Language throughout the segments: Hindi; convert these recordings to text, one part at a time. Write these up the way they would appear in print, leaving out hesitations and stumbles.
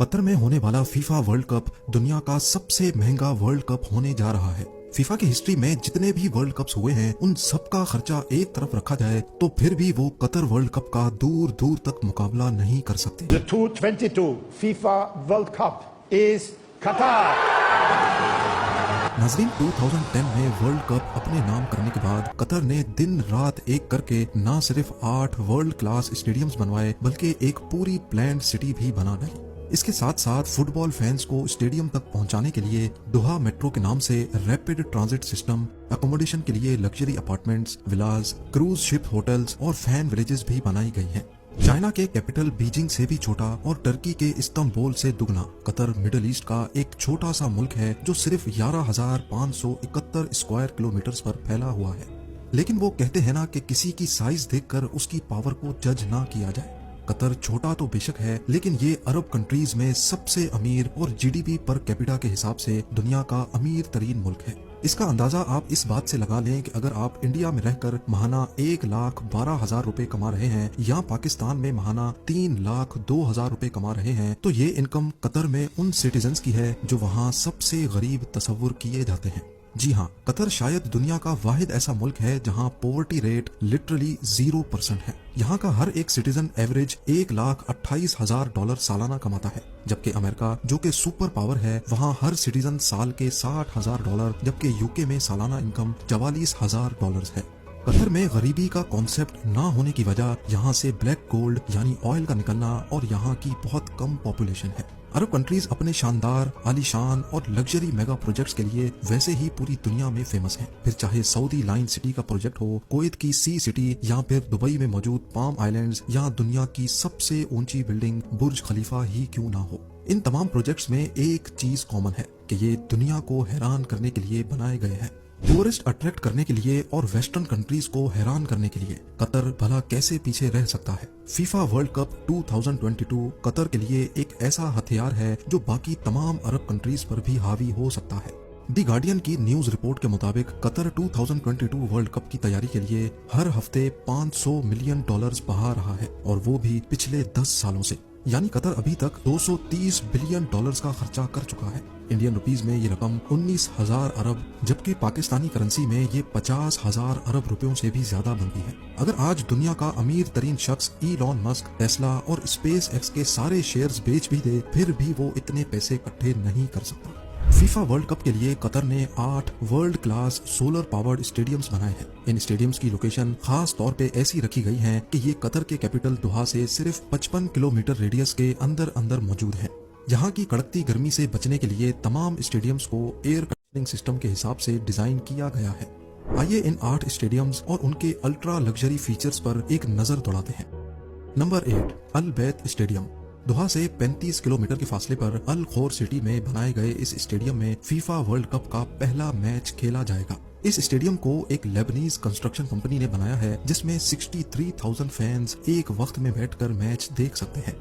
कतर में होने वाला फीफा वर्ल्ड कप दुनिया का सबसे महंगा वर्ल्ड कप होने जा रहा है। फीफा की हिस्ट्री में जितने भी वर्ल्ड कप्स हुए हैं उन सब का खर्चा एक तरफ रखा जाए तो फिर भी वो कतर वर्ल्ड कप का दूर दूर तक मुकाबला नहीं कर सकते। The 2022 FIFA World Cup is Qatar. नाजरीन, 2010 में वर्ल्ड कप अपने नाम करने के बाद कतर ने दिन रात एक करके न सिर्फ 8 वर्ल्ड क्लास स्टेडियम्स बनवाए बल्कि एक पूरी प्लान्ड सिटी भी बना ली। इसके साथ साथ फुटबॉल फैंस को स्टेडियम तक पहुंचाने के लिए दोहा मेट्रो के नाम से रैपिड ट्रांजिट सिस्टम, अकोमोडेशन के लिए लग्जरी अपार्टमेंट्स, विलास, क्रूज शिप होटल्स और फैन विलेजेस भी बनाई गई हैं। चाइना के कैपिटल बीजिंग से भी छोटा और टर्की के इस्तांबुल से दुगना कतर मिडिल ईस्ट का एक छोटा सा मुल्क है जो सिर्फ 11,571 स्क्वायर किलोमीटर पर फैला हुआ है। लेकिन वो कहते हैं ना कि किसी की साइज देखकर उसकी पावर को जज ना किया जाए। कतर छोटा तो बेशक है लेकिन ये अरब कंट्रीज में सबसे अमीर और जीडीपी पर कैपिटा के हिसाब से दुनिया का अमीर तरीन मुल्क है। इसका अंदाजा आप इस बात से लगा लें कि अगर आप इंडिया में रहकर महाना 1,12,000 रुपए कमा रहे हैं या पाकिस्तान में महाना 3,02,000 रुपए कमा रहे हैं तो ये इनकम कतर में उन सिटीजन्स की है जो वहाँ सबसे गरीब तस्वुर किए जाते हैं। जी हाँ, कतर शायद दुनिया का वाहिद ऐसा मुल्क है जहाँ पॉवर्टी रेट लिटरली 0% है। यहाँ का हर एक सिटीजन एवरेज $1,28,000 सालाना कमाता है, जबकि अमेरिका जो कि सुपर पावर है वहाँ हर सिटीजन साल के $60,000 जबकि यूके में सालाना इनकम $44,000 है। कतर में गरीबी का कॉन्सेप्ट ना होने की वजह यहाँ से ब्लैक गोल्ड यानी ऑयल का निकलना और यहाँ की बहुत कम पॉपुलेशन है। अरब कंट्रीज अपने शानदार, आलीशान और लग्जरी मेगा प्रोजेक्ट्स के लिए वैसे ही पूरी दुनिया में फेमस हैं। फिर चाहे सऊदी लाइन सिटी का प्रोजेक्ट हो, कुवैत की सी सिटी या फिर दुबई में मौजूद पाम आइलैंड्स या दुनिया की सबसे ऊंची बिल्डिंग बुर्ज खलीफा ही क्यों ना हो। इन तमाम प्रोजेक्ट्स में एक चीज कॉमन है कि ये दुनिया को हैरान करने के लिए बनाए गए हैं। टूरिस्ट अट्रैक्ट करने के लिए और वेस्टर्न कंट्रीज को हैरान करने के लिए कतर भला कैसे पीछे रह सकता है। फीफा वर्ल्ड कप 2022 कतर के लिए एक ऐसा हथियार है जो बाकी तमाम अरब कंट्रीज पर भी हावी हो सकता है। दी गार्डियन की न्यूज रिपोर्ट के मुताबिक कतर 2022 वर्ल्ड कप की तैयारी के लिए हर हफ्ते $500 मिलियन बहा रहा है और वो भी पिछले 10 सालों से। यानी कतर अभी तक $230 बिलियन का खर्चा कर चुका है। इंडियन रुपीज में ये रकम 19,000 अरब जबकि पाकिस्तानी करेंसी में ये 50,000 अरब रुपयों से भी ज्यादा बनती है। अगर आज दुनिया का अमीर तरीन शख्स इलॉन मस्क, टेस्ला और स्पेस एक्स के सारे शेयर्स बेच भी दे फिर भी वो इतने पैसे इकट्ठे नहीं कर सकता। फीफा वर्ल्ड कप के लिए कतर ने 8 world class solar powered stadiums बनाए हैं। इन स्टेडियम्स की लोकेशन खास तौर पे ऐसी रखी गई है कि ये कतर के कैपिटल दोहा से सिर्फ 55 किलोमीटर रेडियस के अंदर अंदर मौजूद है। यहाँ की कड़कती गर्मी से बचने के लिए तमाम स्टेडियम्स को एयर कंडीशनिंग सिस्टम के हिसाब से डिजाइन किया गया है। आइए इन 8 स्टेडियम्स और उनके अल्ट्रा लग्जरी फीचर्स पर एक नजर दौड़ाते हैं। नंबर 8, अल बैत स्टेडियम। दोहा से 35 किलोमीटर के फासले पर अल खोर सिटी में बनाए गए इस स्टेडियम में फीफा वर्ल्ड कप का पहला मैच खेला जाएगा। इस स्टेडियम को एक लेबनीज कंस्ट्रक्शन कंपनी ने बनाया है जिसमें 63,000 फैंस एक वक्त में बैठकर मैच देख सकते हैं।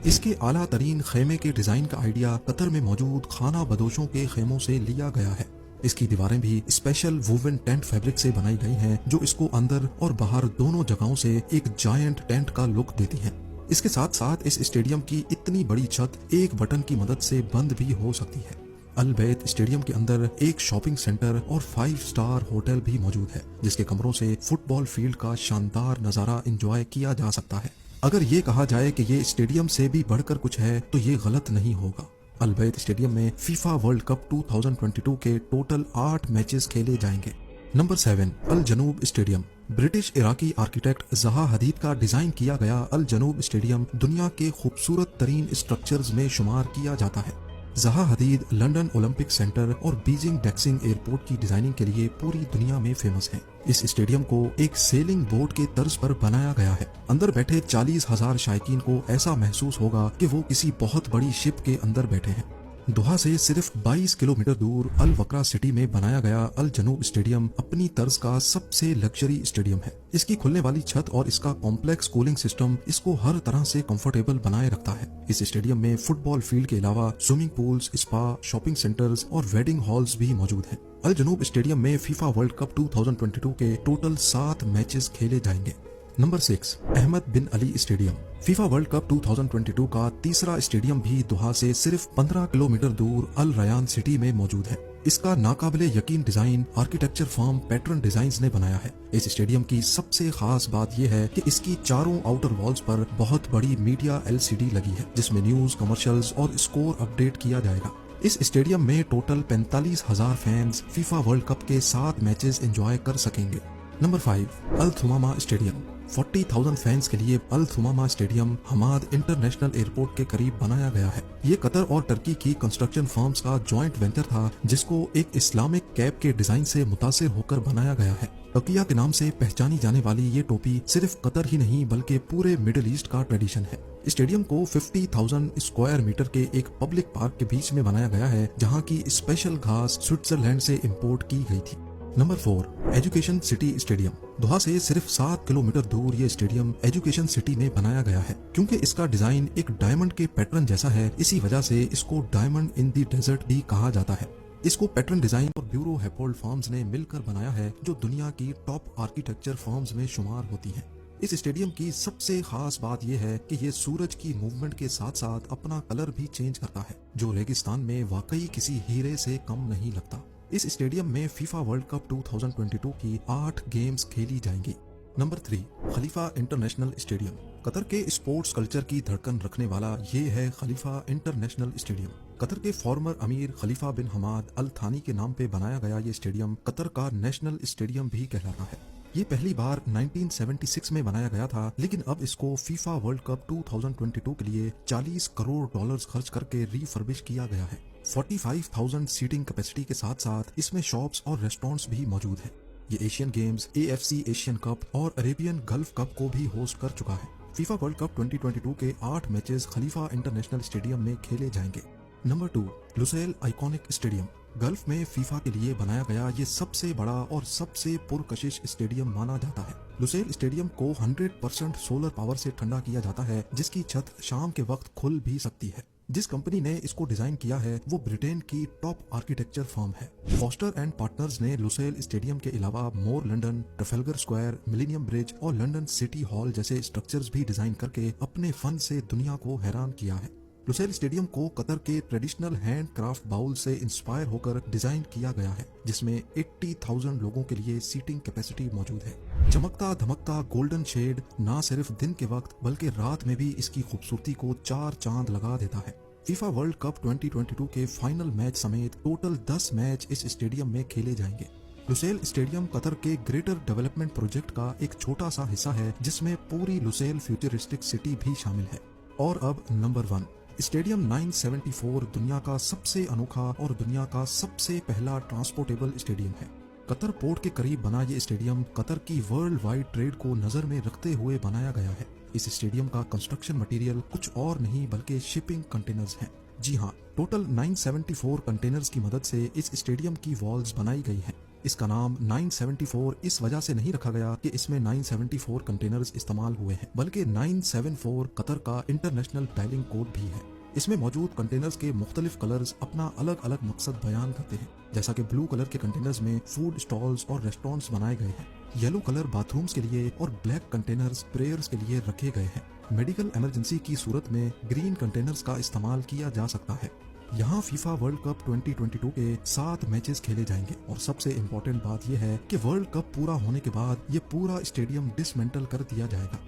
इसके आला तरीन खेमे के डिजाइन का आइडिया कतर में मौजूद खाना बदोशों के खेमों से लिया गया है। इसकी दीवारें भी स्पेशल वूवन टेंट फैब्रिक से बनाई गई हैं जो इसको अंदर और बाहर दोनों जगहों से एक जायंट टेंट का लुक देती हैं। इसके साथ साथ इस स्टेडियम की इतनी बड़ी छत एक बटन की मदद से बंद भी हो सकती है। अल बैत स्टेडियम के अंदर एक शॉपिंग सेंटर और 5 स्टार होटल भी मौजूद है जिसके कमरों से फुटबॉल फील्ड का शानदार नजारा एंजॉय किया जा सकता है। अगर ये कहा जाए कि ये स्टेडियम से भी बढ़कर कुछ है तो ये गलत नहीं होगा। अल बैत स्टेडियम में फीफा वर्ल्ड कप 2022 के टोटल 8 मैचेस खेले जाएंगे। नंबर 7, अल Janoub stadium. British Iraqi architect जहा हदीद का डिजाइन किया गया अल जनूब स्टेडियम दुनिया के खूबसूरत तरीन स्ट्रक्चर्स में शुमार किया जाता है। जहा हदीद लंदन ओलंपिक सेंटर और बीजिंग डेक्सिंग एयरपोर्ट की डिजाइनिंग के लिए पूरी दुनिया में फेमस है। इस स्टेडियम को एक सेलिंग बोट के तर्ज पर बनाया गया है। अंदर बैठे 40,000 शायकीन को ऐसा महसूस होगा कि वो किसी बहुत बड़ी शिप के अंदर बैठे हैं। दोहा से सिर्फ 22 किलोमीटर दूर अल वक्रा सिटी में बनाया गया अल जनूब स्टेडियम अपनी तर्ज का सबसे लग्जरी स्टेडियम है। इसकी खुलने वाली छत और इसका कॉम्प्लेक्स कूलिंग सिस्टम इसको हर तरह से कंफर्टेबल बनाए रखता है। इस स्टेडियम में फुटबॉल फील्ड के अलावा swimming pools, spa, shopping centres और वेडिंग हॉल्स भी मौजूद हैं। अल जनूब स्टेडियम में फीफा वर्ल्ड कप 2022 के टोटल 7 मैचेस खेले जाएंगे। Number 6, Ahmad Bin Ali stadium. FIFA World Cup 2022 का तीसरा स्टेडियम भी दोहा से सिर्फ 15 किलोमीटर दूर अल रयान सिटी में मौजूद है। इसका नाकाबिले यकीन design architecture firm pattern designs ने बनाया है। इस स्टेडियम की सबसे खास बात यह है कि इसकी चारों आउटर वॉल्स पर बहुत बड़ी मीडिया LCD लगी है, जिसमें न्यूज, कमर्शियल्स और स्कोर अपडेट किया जाएगा। इस स्टेडियम में total 45,000 fans FIFA World Cup के 7 मैचेस एंजॉय कर सकेंगे। Number 5, Al Thumama stadium. 40,000 fans के लिए Al Thumama stadium Hamad International Airport के करीब बनाया गया है। ये कतर और टर्की की कंस्ट्रक्शन फर्म्स का जॉइंट वेंचर था, जिसको एक इस्लामिक कैप के डिजाइन से मुतासिर होकर बनाया गया है। तकिया के नाम से पहचानी जाने वाली ये टोपी सिर्फ कतर ही नहीं बल्कि पूरे मिडिल ईस्ट का ट्रेडिशन है। स्टेडियम को 50,000 स्क्वायर मीटर के एक पब्लिक पार्क के बीच में बनाया गया है, जहाँ की स्पेशल घास स्विट्जरलैंड से इम्पोर्ट की गई थी। Number 4, Education City Stadium. Doha से सिर्फ 7 किलोमीटर दूर ये स्टेडियम एजुकेशन सिटी में बनाया गया है। क्योंकि इसका डिजाइन एक डायमंड के पैटर्न जैसा है, इसी वजह से इसको डायमंड इन दी डेजर्ट भी कहा जाता है। इसको पैटर्न डिजाइन और ब्यूरो हैपोल्ड फर्म्स ने मिलकर बनाया है, जो दुनिया की टॉप आर्किटेक्चर फर्म्स में शुमार होती हैं। इस स्टेडियम की सबसे खास बात यह है कि ये सूरज की मूवमेंट के साथ साथ अपना कलर भी चेंज करता है, जो रेगिस्तान में वाकई किसी हीरे से कम नहीं लगता। इस स्टेडियम में फीफा वर्ल्ड कप 2022 की 8 गेम्स खेली जाएंगी। नंबर 3, खलीफा इंटरनेशनल स्टेडियम। कतर के स्पोर्ट्स कल्चर की धड़कन रखने वाला ये है खलीफा इंटरनेशनल स्टेडियम। कतर के फॉर्मर अमीर खलीफा बिन हमाद अल थानी के नाम पे बनाया गया ये स्टेडियम कतर का नेशनल स्टेडियम भी कहलाता है। ये पहली बार 1976 में बनाया गया था, लेकिन अब इसको फीफा वर्ल्ड कप 2022 के लिए $40 करोड़ खर्च करके रिफर्बिश किया गया है। 45,000 सीटिंग कैपेसिटी के साथ साथ इसमें शॉप्स और रेस्टोरेंट्स भी मौजूद हैं। ये Asian games, AFC Asian cup और अरेबियन गल्फ कप को भी होस्ट कर चुका है। फीफा वर्ल्ड कप 2022 के 8 मैचेस खलीफा इंटरनेशनल स्टेडियम में खेले जाएंगे। Number 2, Lucille iconic stadium. Gulf में फीफा के लिए बनाया गया ये सबसे बड़ा और सबसे पुरकशिश स्टेडियम माना जाता है। लुसेल स्टेडियम को 100% सोलर पावर से ठंडा किया जाता है, जिसकी छत शाम के वक्त खुल भी सकती है। जिस कंपनी ने इसको डिजाइन किया है वो ब्रिटेन की टॉप आर्किटेक्चर फर्म है। फॉस्टर एंड पार्टनर्स ने लुसेल स्टेडियम के अलावा मोर लंदन, ट्रफेलगर स्क्वायर, मिलेनियम ब्रिज और लंदन सिटी हॉल जैसे स्ट्रक्चर्स भी डिजाइन करके अपने फन से दुनिया को हैरान किया है। लुसेल स्टेडियम को कतर के ट्रेडिशनल हैंड क्राफ्ट बाउल से इंस्पायर होकर डिजाइन किया गया है, जिसमें 80,000 लोगों के लिए सीटिंग कैपेसिटी मौजूद है। चमकता धमकता गोल्डन शेड ना सिर्फ दिन के वक्त बल्कि रात में भी इसकी खूबसूरती को 4 चांद लगा देता है। फीफा वर्ल्ड कप 2022 के फाइनल मैच समेत टोटल 10 मैच इस स्टेडियम में खेले जाएंगे। लुसेल स्टेडियम कतर के ग्रेटर डेवलपमेंट प्रोजेक्ट का एक छोटा सा हिस्सा है, जिसमें पूरी लुसेल फ्यूचरिस्टिक सिटी भी शामिल है। और अब नंबर 1, स्टेडियम 974 दुनिया का सबसे अनोखा और दुनिया का सबसे पहला ट्रांसपोर्टेबल स्टेडियम है। कतर पोर्ट के करीब बना ये स्टेडियम कतर की वर्ल्ड वाइड ट्रेड को नजर में रखते हुए बनाया गया है। इस स्टेडियम का कंस्ट्रक्शन मटेरियल कुछ और नहीं बल्कि शिपिंग कंटेनर्स हैं। जी हाँ, टोटल 974 कंटेनर्स की मदद से इस स्टेडियम की वॉल्स बनाई गई हैं। इसका नाम 974 इस वजह से नहीं रखा गया कि इसमें 974 कंटेनर्स इस्तेमाल हुए हैं, बल्कि 974 कतर का इंटरनेशनल डायलिंग कोड भी है। इसमें मौजूद कंटेनर्स के मुख्तलिफ कलर्स अपना अलग अलग मकसद बयान करते हैं। जैसा कि ब्लू कलर के कंटेनर्स में फूड स्टॉल्स और रेस्टोरेंट्स बनाए गए हैं, येलो कलर बाथरूम्स के लिए और ब्लैक कंटेनर्स प्रेयर्स के लिए रखे गए हैं। मेडिकल इमरजेंसी की सूरत में ग्रीन कंटेनर्स का इस्तेमाल किया जा सकता है। यहाँ फीफा वर्ल्ड कप 2022 के 7 मैचेस खेले जाएंगे और सबसे इम्पोर्टेंट बात यह है कि वर्ल्ड कप पूरा होने के बाद ये पूरा स्टेडियम डिसमेंटल कर दिया जाएगा।